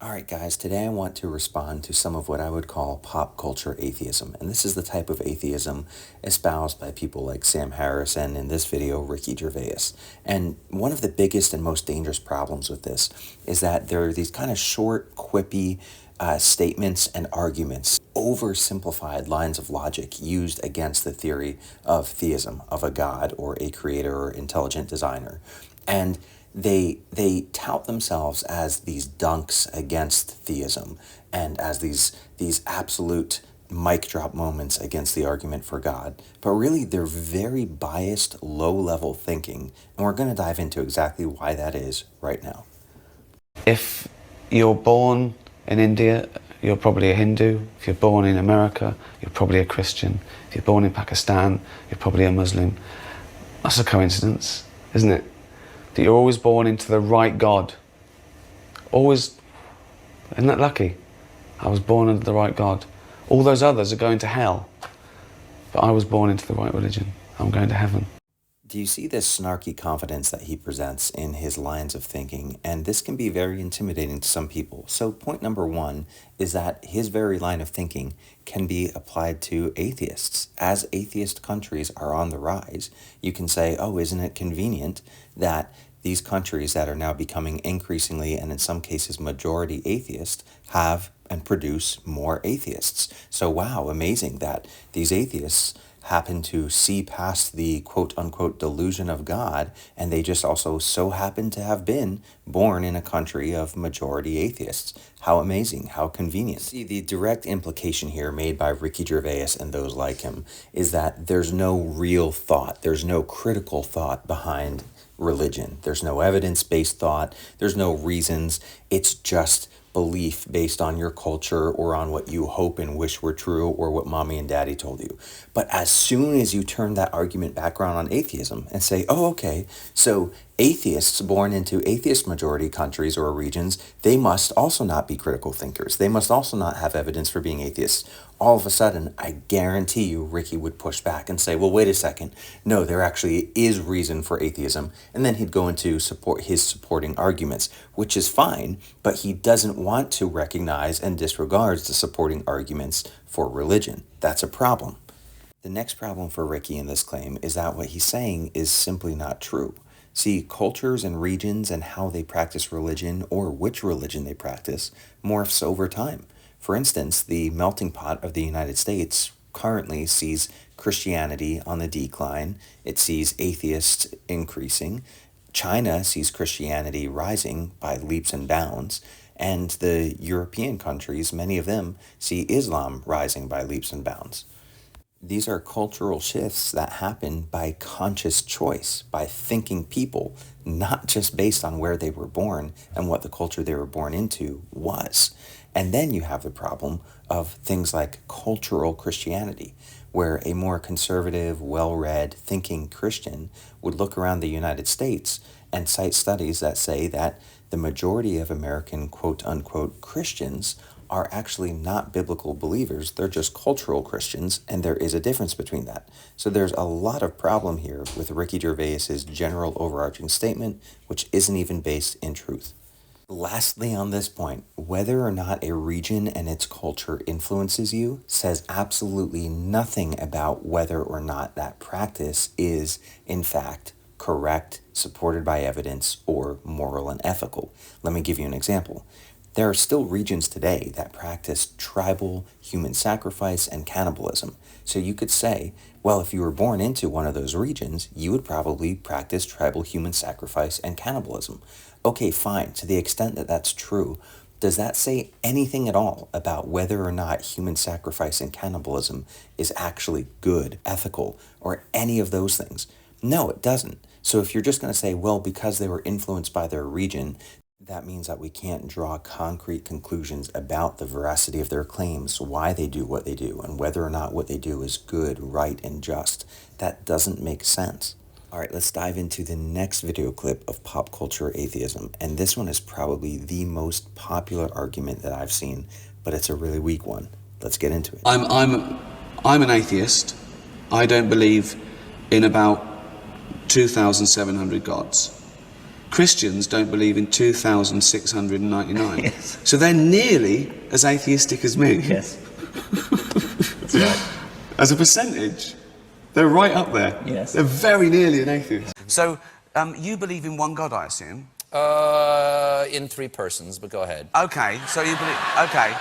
Alright guys, today I want to respond to some of what I would call pop culture atheism. And this is the type of atheism espoused by people like Sam Harris and, in this video, Ricky Gervais. And one of the biggest and most dangerous problems with this is that there are these kind of short, quippy statements and arguments, oversimplified lines of logic used against the theory of theism, of a god or a creator or intelligent designer. And they tout themselves as these dunks against theism and as these absolute mic drop moments against the argument for God. But really, they're very biased, low-level thinking, and we're going to dive into exactly why that is right now. If you're born in India, you're probably a Hindu. If you're born in America, you're probably a Christian. If you're born in Pakistan, you're probably a Muslim. That's a coincidence, isn't it? That you're always born into the right God. Always. Isn't that lucky? I was born into the right God. All those others are going to hell. But I was born into the right religion. I'm going to heaven. Do you see this snarky confidence that he presents in his lines of thinking? And this can be very intimidating to some people. So point number one is that his very line of thinking can be applied to atheists. As atheist countries are on the rise, you can say, oh, isn't it convenient that these countries that are now becoming increasingly, and in some cases majority atheist, have and produce more atheists. So wow, amazing that these atheists happen to see past the quote-unquote delusion of God, and they just also so happen to have been born in a country of majority atheists. How amazing, how convenient. See, the direct implication here made by Ricky Gervais and those like him is that there's no real thought, there's no critical thought behind religion. There's no evidence-based thought, there's no reasons, it's just belief based on your culture or on what you hope and wish were true or what mommy and daddy told you. But as soon as you turn that argument back around on atheism and say, oh, okay, so atheists born into atheist majority countries or regions, they must also not be critical thinkers. They must also not have evidence for being atheists. All of a sudden, I guarantee you, Ricky would push back and say, well, wait a second. No, there actually is reason for atheism. And then he'd go into his supporting arguments, which is fine, but he doesn't want to recognize and disregards the supporting arguments for religion. That's a problem. The next problem for Ricky in this claim is that what he's saying is simply not true. See, cultures and regions and how they practice religion or which religion they practice morphs over time. For instance, the melting pot of the United States currently sees Christianity on the decline. It sees atheists increasing. China sees Christianity rising by leaps and bounds. And the European countries, many of them, see Islam rising by leaps and bounds. These are cultural shifts that happen by conscious choice, by thinking people, not just based on where they were born and what the culture they were born into was. And then you have the problem of things like cultural Christianity, where a more conservative, well-read, thinking Christian would look around the United States and cite studies that say that the majority of American quote-unquote Christians are actually not biblical believers. They're just cultural Christians, and there is a difference between that. So there's a lot of problem here with Ricky Gervais's general overarching statement, which isn't even based in truth. Lastly, on this point, whether or not a region and its culture influences you says absolutely nothing about whether or not that practice is, in fact, correct, supported by evidence, or moral and ethical. Let me give you an example. There are still regions today that practice tribal human sacrifice and cannibalism. So you could say, well, if you were born into one of those regions, you would probably practice tribal human sacrifice and cannibalism. Okay, fine. To the extent that that's true, does that say anything at all about whether or not human sacrifice and cannibalism is actually good, ethical, or any of those things? No, it doesn't. So if you're just going to say, well, because they were influenced by their region, that means that we can't draw concrete conclusions about the veracity of their claims, why they do what they do, and whether or not what they do is good, right, and just. That doesn't make sense. All right, let's dive into the next video clip of pop culture atheism. And this one is probably the most popular argument that I've seen, but it's a really weak one. Let's get into it. I'm an atheist. I don't believe in about 2,700 gods. Christians don't believe in 2,699. Yes. So they're nearly as atheistic as me. Yes. That's right. As a percentage, they're right up there. Yes. They're very nearly an atheist. So, you believe in one God, I assume? In three persons, but go ahead. Okay, so you believe... Okay.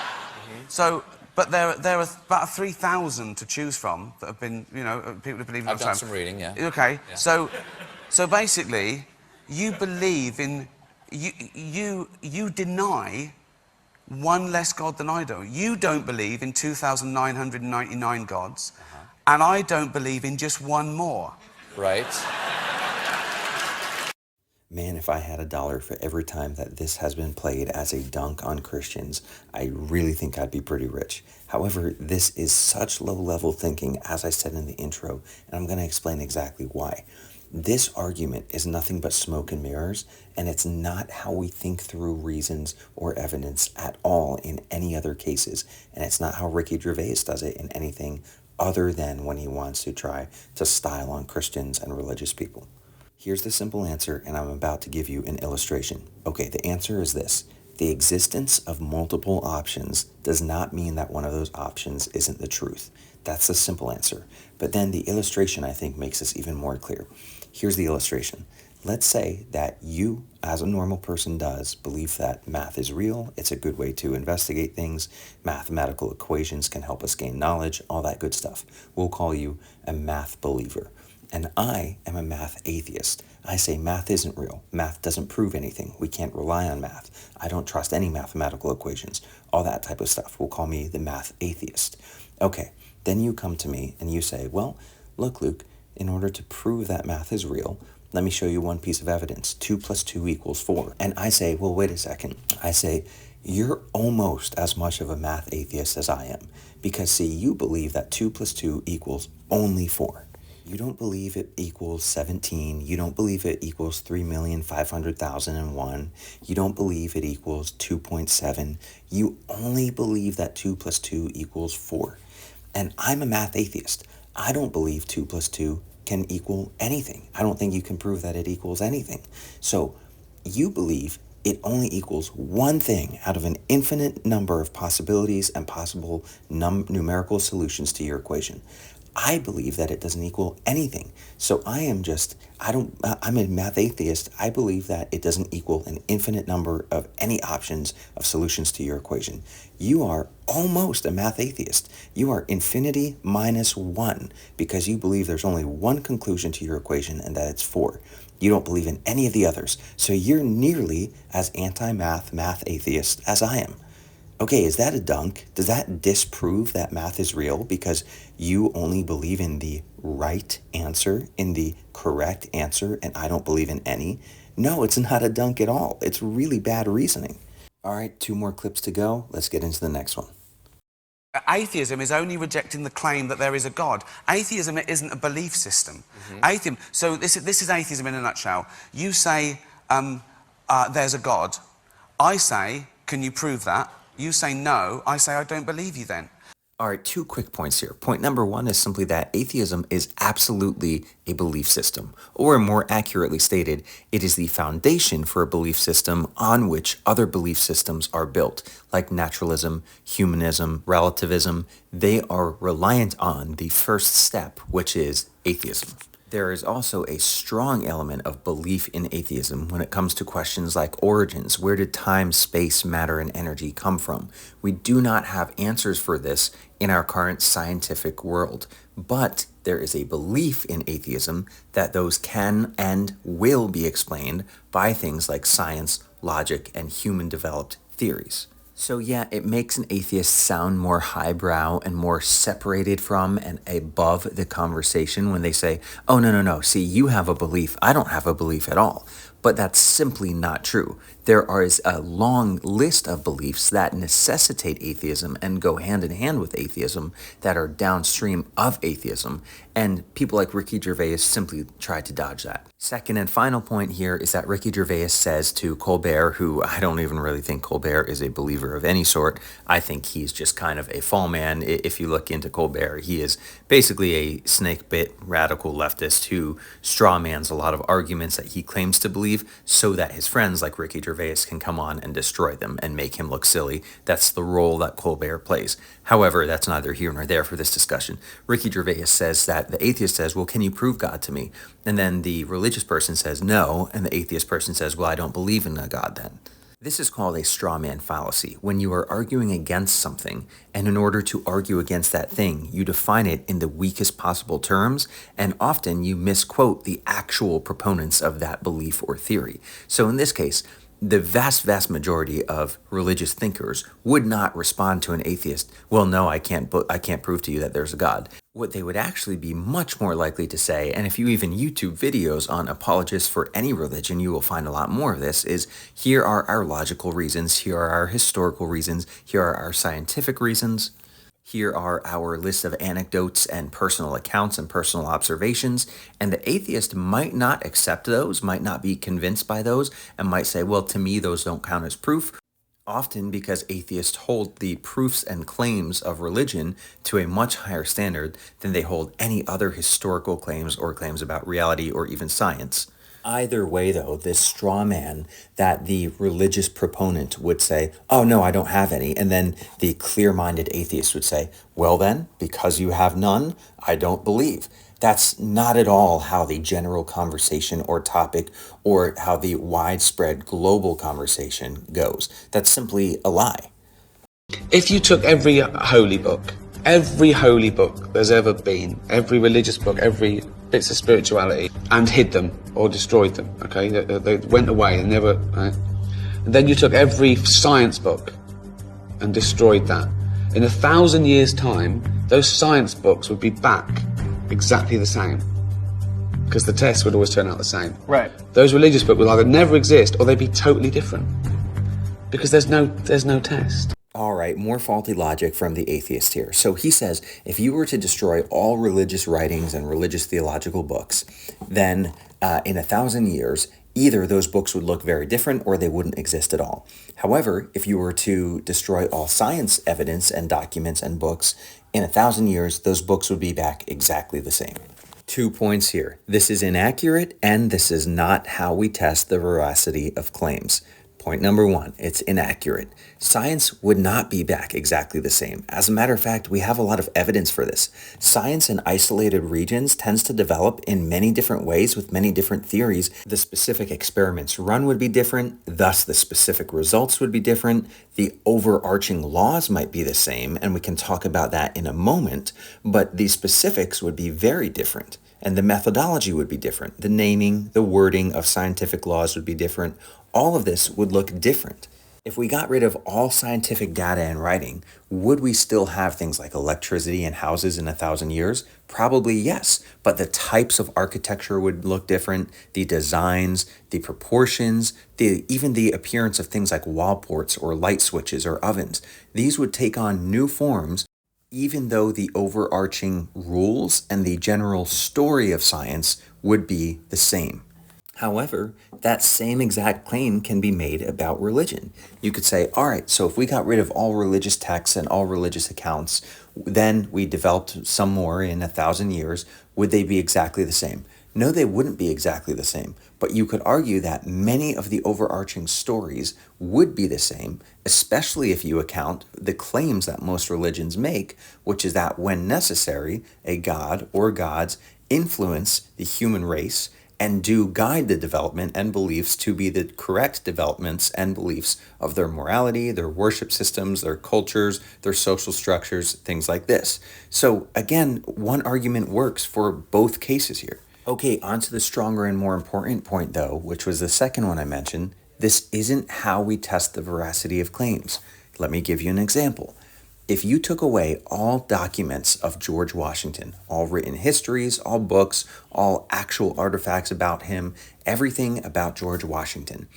So, but there are about 3,000 to choose from that have been, you know, people who believe in... I've done some reading, yeah. Okay, Yeah. so basically, you believe in... You deny one less God than I do. You don't believe in 2,999 gods, and I don't believe in just one more. Right. Man, if I had $1 for every time that this has been played as a dunk on Christians, I really think I'd be pretty rich. However, this is such low-level thinking, as I said in the intro, and I'm going to explain exactly why. This argument is nothing but smoke and mirrors, and it's not how we think through reasons or evidence at all in any other cases, and it's not how Ricky Gervais does it in anything other than when he wants to try to style on Christians and religious people. Here's the simple answer, and I'm about to give you an illustration. Okay, the answer is this. The existence of multiple options does not mean that one of those options isn't the truth. That's the simple answer. But then the illustration, I think, makes this even more clear. Here's the illustration. Let's say that you, as a normal person does, believe that math is real, it's a good way to investigate things, mathematical equations can help us gain knowledge, all that good stuff. We'll call you a math believer. And I am a math atheist. I say math isn't real. Math doesn't prove anything. We can't rely on math. I don't trust any mathematical equations. All that type of stuff. We'll call me the math atheist. Okay, then you come to me and you say, well, look, Luke, in order to prove that math is real, let me show you one piece of evidence. 2 + 2 = 4. And I say, well, wait a second. I say, you're almost as much of a math atheist as I am. Because, see, you believe that 2 + 2 = only 4. You don't believe it equals 17. You don't believe it equals 3,500,001. You don't believe it equals 2.7. You only believe that 2 + 2 = 4. And I'm a math atheist. I don't believe 2 + 2 can equal anything. I don't think you can prove that it equals anything. So you believe it only equals one thing out of an infinite number of possibilities and possible numerical solutions to your equation. I believe that it doesn't equal anything. So I'm a math atheist. I believe that it doesn't equal an infinite number of any options of solutions to your equation. You are almost a math atheist. You are infinity minus 1 because you believe there's only one conclusion to your equation and that it's 4. You don't believe in any of the others. So you're nearly as anti-math math atheist as I am. Okay, is that a dunk? Does that disprove that math is real because you only believe in the right answer, in the correct answer, and I don't believe in any? No, it's not a dunk at all. It's really bad reasoning. All right, 2 more clips to go. Let's get into the next one. Atheism is only rejecting the claim that there is a God. Atheism isn't a belief system. Atheism. So this is atheism in a nutshell. You say there's a God. I say, can you prove that? You say no. I say I don't believe you then. All right, 2 quick points here. Point number 1 is simply that atheism is absolutely a belief system, or more accurately stated, it is the foundation for a belief system on which other belief systems are built, like naturalism, humanism, relativism. They are reliant on the first step, which is atheism. There is also a strong element of belief in atheism when it comes to questions like origins. Where did time, space, matter, and energy come from? We do not have answers for this in our current scientific world, but there is a belief in atheism that those can and will be explained by things like science, logic, and human-developed theories. So yeah, it makes an atheist sound more highbrow and more separated from and above the conversation when they say, oh, no, see, you have a belief, I don't have a belief at all. But that's simply not true. There is a long list of beliefs that necessitate atheism and go hand in hand with atheism that are downstream of atheism, and people like Ricky Gervais simply try to dodge that. Second and final point here is that Ricky Gervais says to Colbert, who I don't even really think Colbert is a believer of any sort. I think he's just kind of a fall man. If you look into Colbert, he is basically a snake-bit radical leftist who strawmans a lot of arguments that he claims to believe believe so that his friends like Ricky Gervais can come on and destroy them and make him look silly. That's the role that Colbert plays. However, that's neither here nor there for this discussion. Ricky Gervais says that the atheist says, well, can you prove God to me? And then the religious person says no, and the atheist person says, well, I don't believe in a God then. This is called a straw man fallacy, when you are arguing against something, and in order to argue against that thing, you define it in the weakest possible terms, and often you misquote the actual proponents of that belief or theory. So in this case, the vast majority of religious thinkers would not respond to an atheist, well, no, I can't prove to you that there's a God. What they would actually be much more likely to say, and if you even YouTube videos on apologists for any religion, you will find a lot more of this, is here are our logical reasons, here are our historical reasons, here are our scientific reasons. Here are our list of anecdotes and personal accounts and personal observations, and the atheist might not accept those, might not be convinced by those, and might say, well, to me, those don't count as proof, often because atheists hold the proofs and claims of religion to a much higher standard than they hold any other historical claims or claims about reality or even science. Either way, though, this straw man that the religious proponent would say, oh, no, I don't have any. And then the clear-minded atheist would say, well, then, because you have none, I don't believe. That's not at all how the general conversation or topic or how the widespread global conversation goes. That's simply a lie. If you took every holy book there's ever been, every religious book, every bits of spirituality, and hid them or destroyed them, okay? They went away and never, right? And then you took every science book and destroyed that. In 1,000 years' time, those science books would be back exactly the same, because the tests would always turn out the same. Right. Those religious books would either never exist or they'd be totally different, because there's no test. All right, more faulty logic from the atheist here. So he says, if you were to destroy all religious writings and religious theological books, then in 1,000 years, either those books would look very different or they wouldn't exist at all. However, if you were to destroy all science evidence and documents and books, in 1,000 years, those books would be back exactly the same. 2 points here. This is inaccurate, and this is not how we test the veracity of claims. Point number 1, it's inaccurate. Science would not be back exactly the same. As a matter of fact, we have a lot of evidence for this. Science in isolated regions tends to develop in many different ways with many different theories. The specific experiments run would be different, thus the specific results would be different. The overarching laws might be the same, and we can talk about that in a moment, but the specifics would be very different. And the methodology would be different. The naming, the wording of scientific laws would be different. All of this would look different. If we got rid of all scientific data and writing, would we still have things like electricity and houses in 1,000 years? Probably yes, but the types of architecture would look different, the designs, the proportions, even the appearance of things like wall ports or light switches or ovens. These would take on new forms, even though the overarching rules and the general story of science would be the same. However, that same exact claim can be made about religion. You could say, all right, so if we got rid of all religious texts and all religious accounts, then we developed some more in 1,000 years, would they be exactly the same? No, they wouldn't be exactly the same, but you could argue that many of the overarching stories would be the same, especially if you account the claims that most religions make, which is that when necessary, a god or gods influence the human race and do guide the development and beliefs to be the correct developments and beliefs of their morality, their worship systems, their cultures, their social structures, things like this. So again, one argument works for both cases here. Okay, on to the stronger and more important point though, which was the second one I mentioned. This isn't how we test the veracity of claims. Let me give you an example. If you took away all documents of George Washington, all written histories, all books, all actual artifacts about him, everything about George Washington,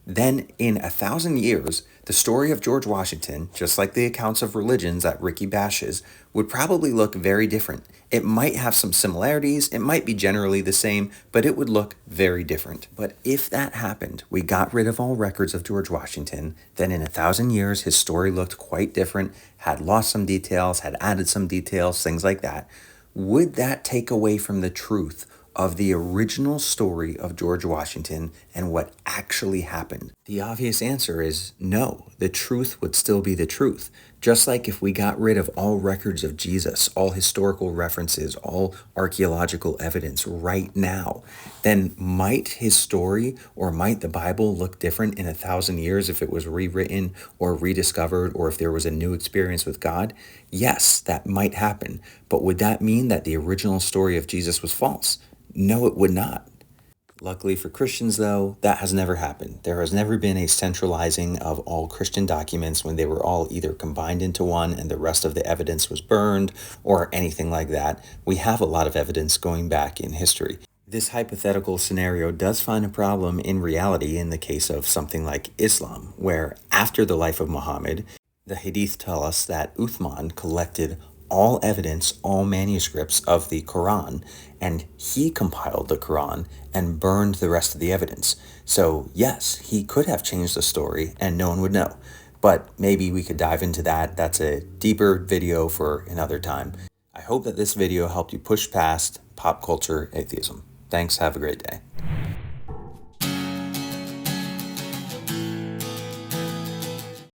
then in 1,000 years, the story of George Washington, just like the accounts of religions that Ricky bashes, would probably look very different. It might have some similarities, it might be generally the same, but it would look very different. But if that happened, we got rid of all records of George Washington, then in 1,000 years, his story looked quite different, had lost some details, had added some details, things like that. Would that take away from the truth of the original story of George Washington and what actually happened? The obvious answer is no. The truth would still be the truth. Just like if we got rid of all records of Jesus, all historical references, all archaeological evidence right now, then might his story or might the Bible look different in 1,000 years if it was rewritten or rediscovered or if there was a new experience with God? Yes, that might happen. But would that mean that the original story of Jesus was false? No, it would not. Luckily for Christians, though, that has never happened. There has never been a centralizing of all Christian documents when they were all either combined into one and the rest of the evidence was burned or anything like that. We have a lot of evidence going back in history. This hypothetical scenario does find a problem in reality in the case of something like Islam, where after the life of Muhammad, the Hadith tell us that Uthman collected all evidence, all manuscripts of the Quran, and he compiled the Quran and burned the rest of the evidence. So yes, he could have changed the story and no one would know. But maybe we could dive into that. That's a deeper video for another time. I hope that this video helped you push past pop culture atheism. Thanks, have a great day.